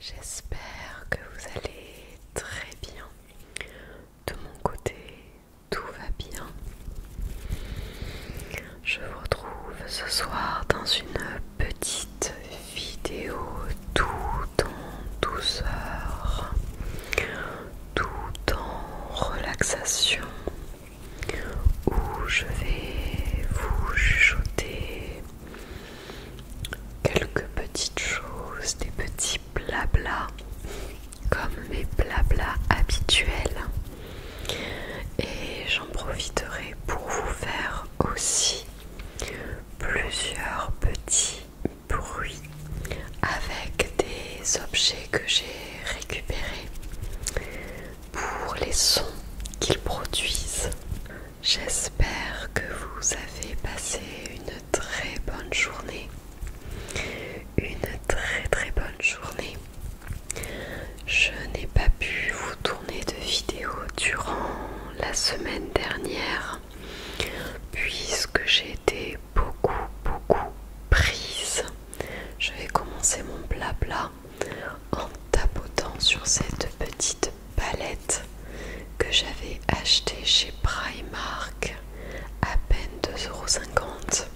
J'espère que vous allez très bien. De mon côté, tout va bien. Je vous retrouve ce soir dans une petite vidéo tout en douceur, tout en relaxation, où je vais vous chuchoter quelques petites choses, des petits blabla, comme mes blabla habituels. Et j'en profiterai pour vous faire aussi plusieurs petits bruits avec des objets que j'ai récupérés pour les sons qu'ils produisent. J'espère que vous avez passé une très bonne journée. Une très bonne journée. Je n'ai pas pu vous tourner de vidéo durant la semaine dernière puisque j'ai été beaucoup prise. Je vais commencer mon blabla en tapotant sur cette petite palette que j'avais achetée chez Primark à peine 2,50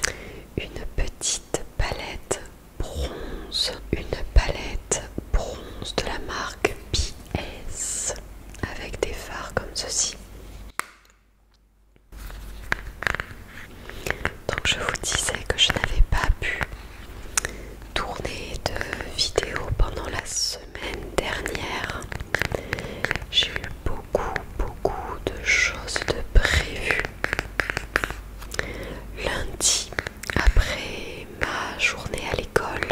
€. Une petite palette bronze, de la marque PS avec des fards comme ceci. Donc je vous disais que je n'avais pas pu tourner de vidéo pendant la semaine dernière. J'ai eu beaucoup de choses de prévues. Lundi, après ma journée à l'école,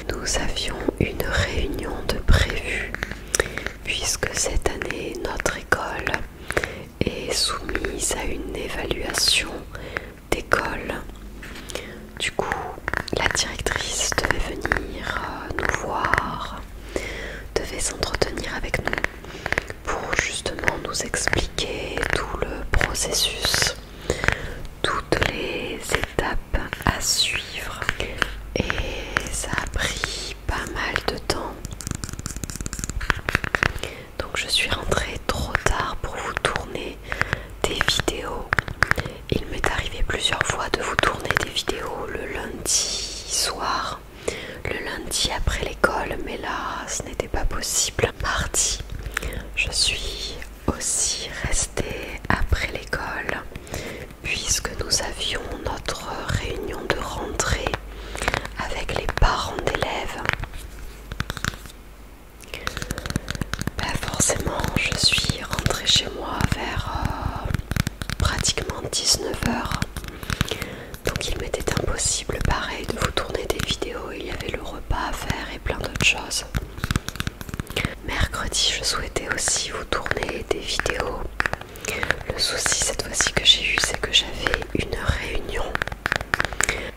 nous avions une réunion de prévue puisque cette année notre école est soumise à une évaluation d'école. Du coup, la directrice devait venir nous voir, devait s'entretenir avec nous pour justement nous expliquer tout le processus, toutes les étapes à suivre. Et ça a pris pas mal de temps. Donc je suis rentrée trop tard pour vous tourner des vidéos. Il m'est arrivé plusieurs fois de vous tourner des vidéos le lundi soir, le lundi après l'école, mais là ce n'était pas possible. Mardi, je suis aussi restée après l'école puisque nous avions notre réunion de rentrée avec les parents d'élèves. Forcément, je suis rentrée chez moi vers pratiquement 19 h. Donc il m'était impossible pareil de vous tourner des vidéos. Il y avait le repas à faire et plein d'autres choses. Mercredi, je souhaitais aussi vous tourner des vidéos. Le souci cette fois-ci que j'ai eu, c'est que j'avais une réunion.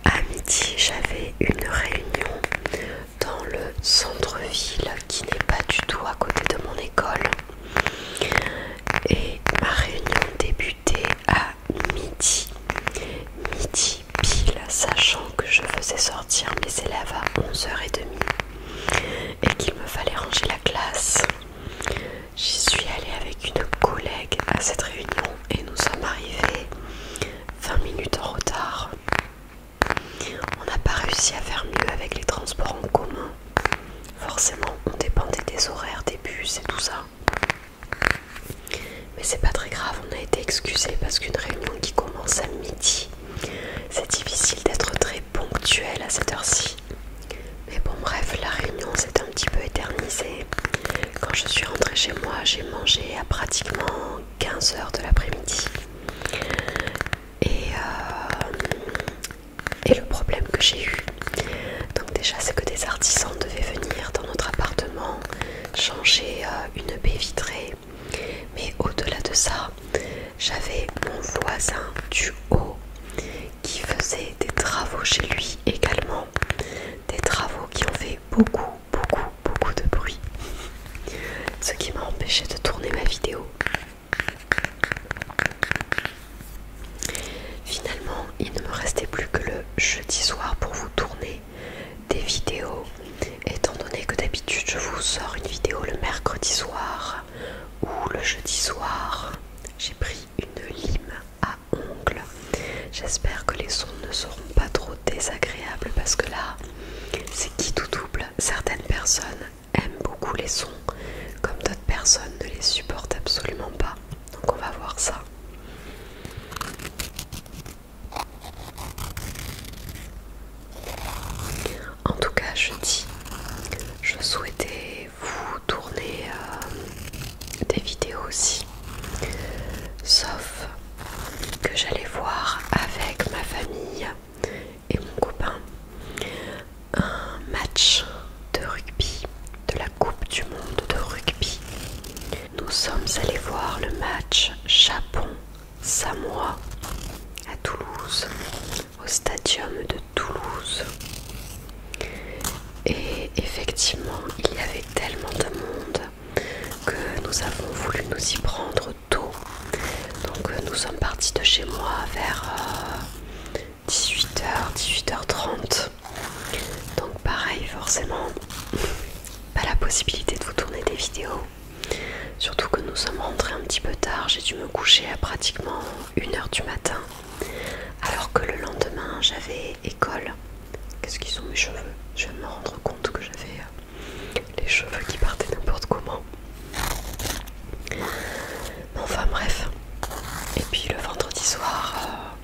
À midi, j'avais une réunion dans le centre-ville qui n'est pas du tout à côté de mon école. Et ma réunion débutait à midi pile, sachant que je faisais sortir mes élèves à 11h30 et qu'il me fallait ranger la classe. J'y suis allée avec une collègue à cette réunion et nous sommes arrivés 20 minutes en retard. On n'a pas réussi à faire mieux avec les transports en commun. Forcément, on dépendait des horaires des bus et tout ça. Mais c'est pas très grave, on a été excusés parce qu'une réunion qui commence à midi, c'est difficile d'être très ponctuel à cette heure-ci. Mais bon bref, la réunion s'est un petit peu éternisée. Quand je suis rentrée chez moi, j'ai mangé à pratiquement 15 h de l'après-midi. Et le problème que j'ai eu, donc déjà c'est que des artisans devaient venir dans notre appartement changer une baie vitrée. Mais au-delà de ça, j'avais mon voisin du haut qui faisait des travaux chez lui également. Des travaux qui ont fait beaucoup de bruit. Ce qui m'a empêché de tourner ma vidéo. Finalement, il ne me restait plus que le jeudi soir pour vous tourner des vidéos, étant donné que d'habitude je vous sors une vidéo le mercredi soir ou le jeudi soir. J'ai pris une lime à ongles. J'espère que les sons ne seront pas trop désagréables parce que là, c'est qui tout double. Certaines personnes aiment beaucoup les sons, comme d'autres personnes ne les supportent absolument pas. Donc on va voir ça. En tout cas, je souhaitais vous tourner des vidéos aussi. Sauf que j'allais voir avec ma famille et mon copain un match de rugby, de la Coupe du Monde de rugby. Nous sommes allés voir le match Japon-Samoa à Toulouse, au stadium de Toulouse. Et effectivement, il y avait tellement de monde que nous avons voulu nous y prendre tôt. Donc nous sommes partis de chez moi vers 18h, 18h30. Donc pareil, forcément, pas la possibilité de vous tourner des vidéos. Surtout que nous sommes rentrés un petit peu tard, j'ai dû me coucher à pratiquement 1h du matin. Alors que le lendemain, j'avais école. Qu'est-ce qu'ils sont mes cheveux? Je viens de me rendre compte que j'avais les cheveux qui partaient n'importe comment. Enfin bref. Et puis le vendredi soir,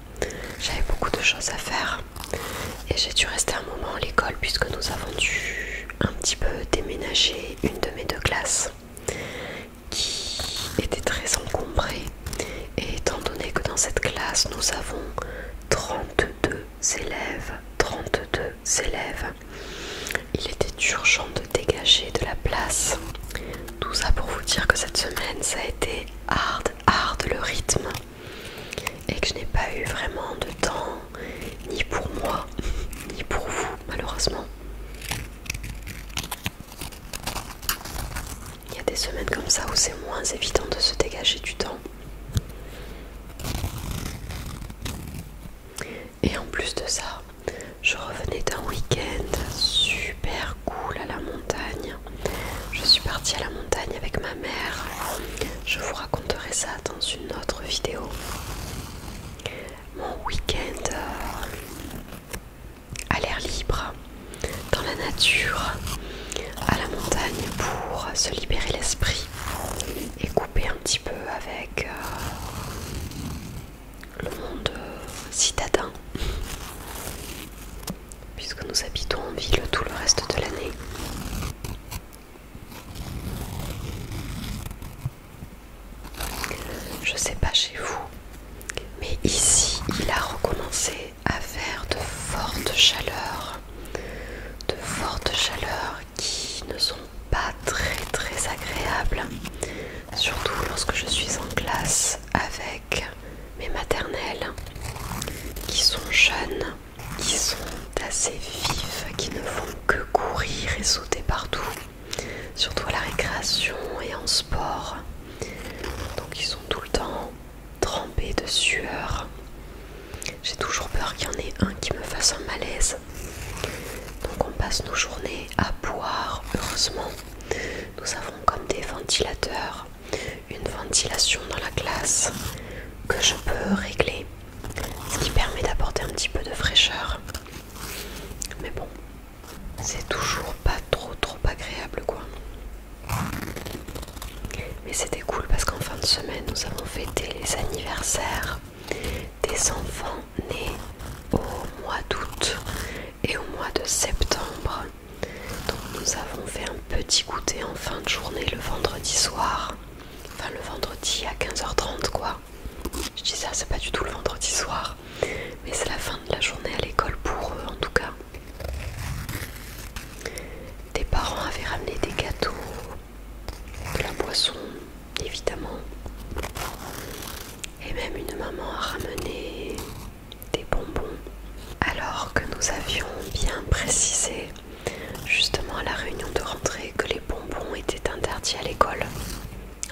j'avais beaucoup de choses à faire. Et j'ai dû rester un moment à l'école puisque nous avons dû un petit peu déménager une de mes deux classes qui était très encombrée. Et étant donné que dans cette classe, nous avons 32 élèves, il était urgent de dégager de la place. Tout ça pour vous dire que cette semaine, ça a été hard le rythme. Et que je n'ai pas eu vraiment de temps, ni pour moi, ni pour vous, malheureusement. Il y a des semaines comme ça où c'est moins évident de se dégager du temps. Et en plus de ça, je revenais d'un week-end super cool à la montagne. Je suis partie à la montagne avec ma mère. Je vous raconterai ça dans une autre vidéo. Mon week-end à l'air libre, dans la nature, à la montagne pour se libérer l'esprit et couper un petit peu avec le monde citadin. Puisque nous habitons en ville tout le reste de l'année. Je sais pas chez vous, mais ici il a recommencé à faire de fortes chaleurs qui ne sont pas très agréables, surtout lorsque je suis en classe avec mes maternelles qui sont jeunes, qui sont assez vifs, qui ne font que courir et sauter partout, surtout à la récréation et en sport. Donc ils sont tout le temps trempés de sueur. J'ai toujours peur qu'il y en ait un qui me fasse un malaise. Donc on passe nos journées à boire. Heureusement, nous avons comme des ventilateurs, une ventilation dans la classe que je peux régler, ce qui permet d'apporter un petit peu de fraîcheur. Mais bon, c'est toujours pas trop agréable quoi. Mais c'était cool parce qu'en fin de semaine, nous avons fêté les anniversaires des enfants nés au mois d'août et au mois de septembre. Donc nous avons fait un petit goûter en fin de journée le vendredi soir. Enfin le vendredi à 15h30 quoi. Je dis ça, c'est pas du tout le vendredi soir, mais c'est la fin de la journée à l'école pour eux en tout cas. Des parents avaient ramené des gâteaux, de la boisson évidemment, et même une maman a ramené des bonbons, alors que nous avions bien précisé justement à la réunion de rentrée que les bonbons étaient interdits à l'école.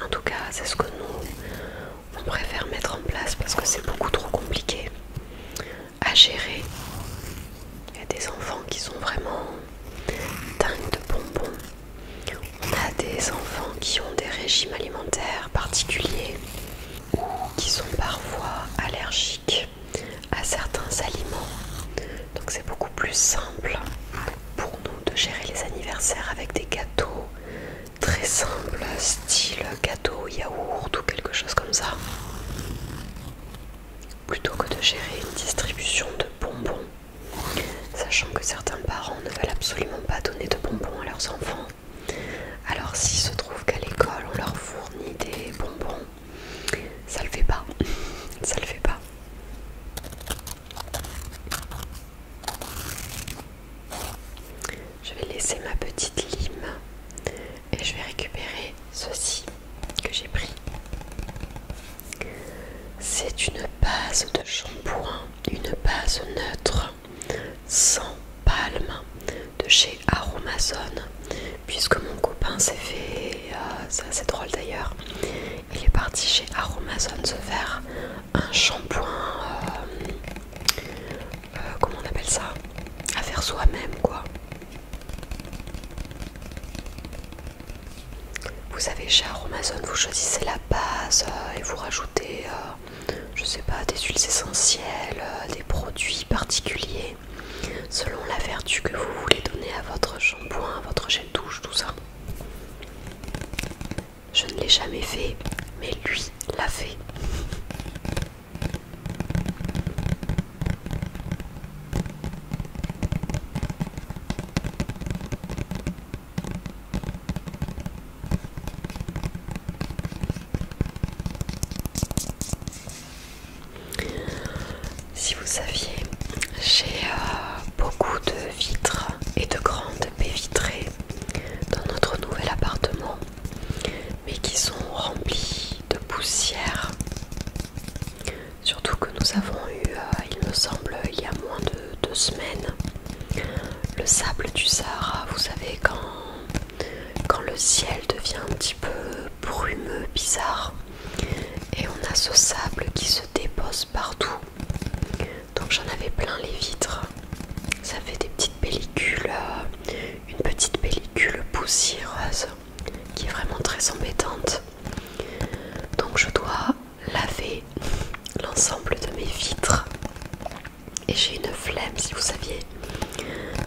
En tout cas, c'est ce que on préfère mettre en place parce que c'est beaucoup trop compliqué à gérer. Il y a des enfants qui sont vraiment dingues de bonbons d'anniversaire avec des gâteaux très simples, style gâteau yaourt ou quelque chose comme ça, plutôt que de gérer une distribution de bonbons, sachant que certains parents ne veulent absolument pas donner de bonbons à leurs enfants. Alors s'il se trouve qu'à l'école on leur fournit des bonbons, ça le fait pas, ça le fait pas. Je vais laisser ma petite lime et je vais récupérer ceci que j'ai pris. C'est une base de shampoing, une base neutre sans palme de chez Aromazone, puisque mon copain s'est fait, c'est assez drôle d'ailleurs, il est parti chez Aromazone se faire un shampoing, comment on appelle ça, à faire soi-même quoi. Vous savez, chez Aromazone vous choisissez la base et vous rajoutez je sais pas, des huiles essentielles, des produits particuliers selon la vertu que vous voulez donner à votre shampoing, à votre gel douche, tout ça. Je ne l'ai jamais fait, mais lui l'a fait. Si vous saviez, j'ai beaucoup de vitres et de grandes baies vitrées dans notre nouvel appartement, mais qui sont remplies de poussière. Surtout que nous avons eu, il me semble, il y a moins de 2 semaines, le sable du Sahara. Vous savez, quand le ciel devient un petit peu brumeux, bizarre, et on a ce sable qui se dépose partout. Donc j'en avais plein les vitres. Ça fait des petites pellicules, une petite pellicule poussiéreuse qui est vraiment très embêtante. Donc je dois laver l'ensemble de mes vitres. Et j'ai une flemme, si vous saviez.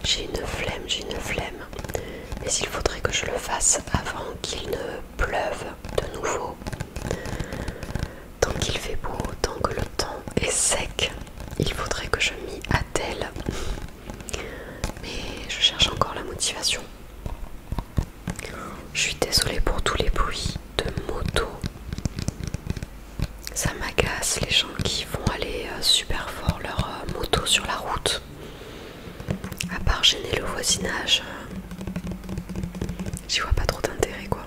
J'ai une flemme. Mais il faudrait que je le fasse avant qu'il ne pleuve de nouveau. Tant qu'il fait beau, tant que le temps est sec, il faudrait que je m'y attelle. Mais je cherche encore la motivation. Je suis désolée pour tous les bruits de moto. Ça m'agace, les gens qui font aller super fort leur moto sur la route. À part gêner le voisinage, j'y vois pas trop d'intérêt quoi.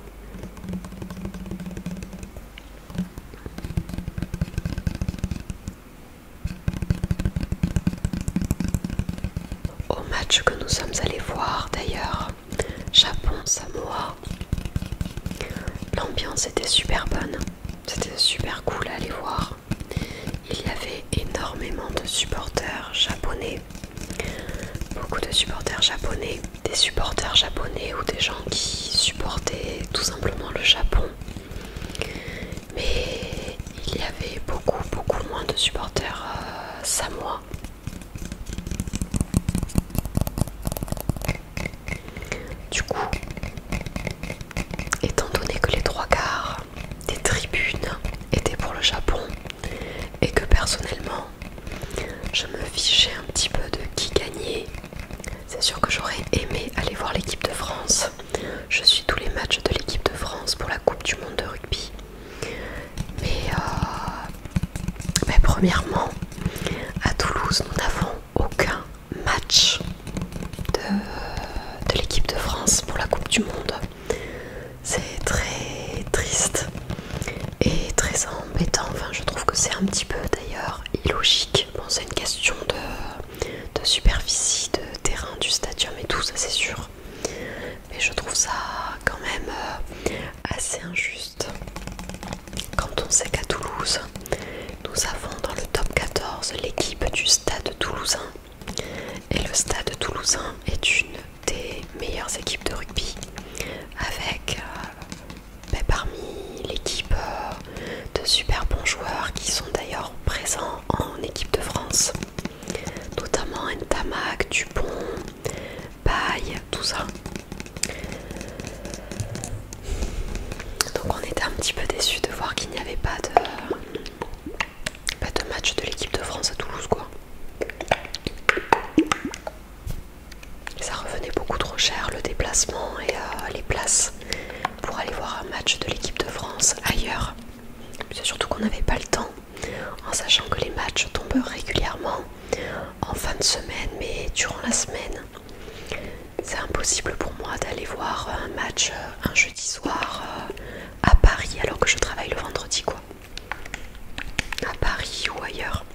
Au match que nous sommes allés voir d'ailleurs, Japon-Samoa, l'ambiance était super bonne, c'était super cool à aller voir. Il y avait énormément de supporters japonais, beaucoup de supporters japonais, des supporters japonais ou des gens qui supportaient tout simplement le Japon. Mais il y avait beaucoup moins de supporters samoa. Du coup, étant donné que les 3/4 des tribunes étaient pour le Japon et que personnellement je me fichais un petit peu de qui gagnait, c'est sûr que j'aurais aimé aller voir l'équipe de France. Je suis tous les matchs de l'équipe de France pour la Coupe du Monde de rugby. Mais premièrement, à Toulouse, nous n'avons aucun match de l'équipe de France pour la Coupe du Monde. C'est très triste et très embêtant. Enfin, je trouve que c'est un petit peu d'ailleurs illogique. Bon, c'est une question de superficie, de terrain, du stadium et tout, ça c'est sûr. Mais je trouve ça quand même assez injuste quand on sait qu'à Toulouse, nous avons dans le top 14 l'équipe du Stade Toulousain. Et le Stade Toulousain est une des meilleures équipes de rugby, avec parmi l'équipe de super bons joueurs qui sont d'ailleurs présents en équipe de France, notamment Ntamak, Dupont, Paille, tout ça. petit peu déçue de voir qu'il n'y avait pas de match de l'équipe de France à Toulouse, quoi. Ça revenait beaucoup trop cher le déplacement et les places pour aller voir un match de l'équipe de France ailleurs. C'est surtout qu'on n'avait pas le temps, en sachant que les matchs tombent régulièrement en fin de semaine, mais durant la semaine, c'est impossible pour moi d'aller voir un match un jeudi soir à Paris alors que je travaille le vendredi, quoi. À Paris ou ailleurs.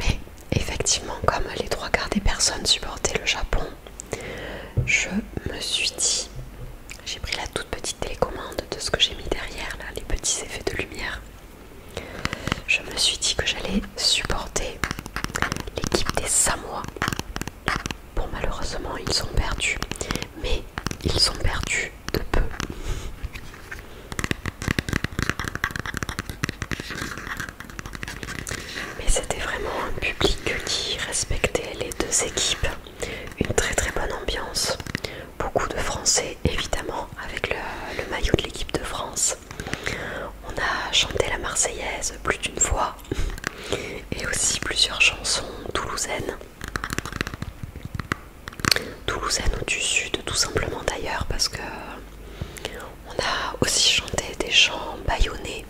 Mais effectivement, comme les trois quarts des personnes supportaient le Japon, je me suis dit, j'ai pris la toute petite télécommande de ce que j'ai mis derrière là, les petits effets de lumière. Je me suis dit que j'allais supporter l'équipe des Samoa. Bon, malheureusement ils sont perdus, mais ils sont perdus de peu. Mais c'était vraiment un public qui respectait les deux équipes. Une très très bonne ambiance. Beaucoup de Français évidemment avec le maillot de l'équipe de France. On a chanté la Marseillaise plus d'une fois et aussi plusieurs chansons toulousaines. Toulousaines ou du sud tout simplement d'ailleurs, parce que on a aussi chanté des chants bâillonnés.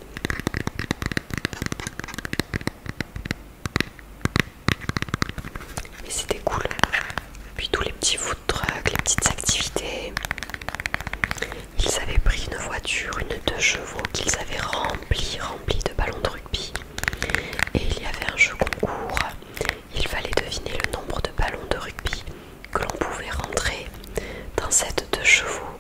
Mais c'était cool. Puis tous les petits food trucks, les petites activités. Ils avaient pris une voiture, une 2 chevaux qu'ils avaient remplie de ballons de rugby. Et il y avait un jeu concours. Il fallait deviner le nombre de ballons de rugby que l'on pouvait rentrer dans cette 2 chevaux.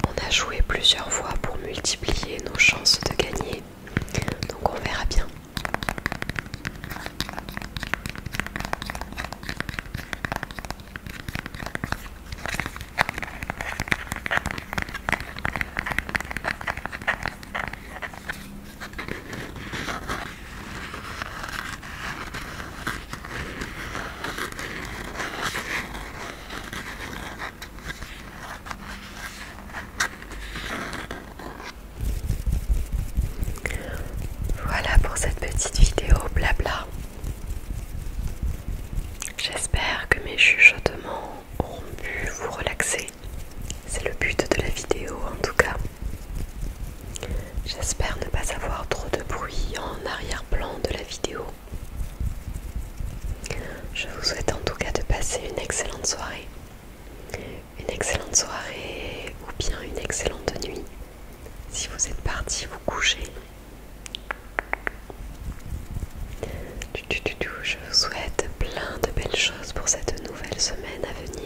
On a joué plusieurs fois pour multiplier nos chances de gagner. Donc on verra bien. Voilà pour cette petite vidéo blabla. J'espère que mes chuchotements auront pu vous relaxer. C'est le but de la vidéo en tout cas. J'espère ne pas avoir trop de bruit en arrière-plan de la vidéo. Je vous souhaite en tout cas de passer une excellente soirée. Une excellente soirée ou bien une excellente nuit. Si vous êtes parti vous coucher. Je vous souhaite plein de belles choses pour cette nouvelle semaine à venir.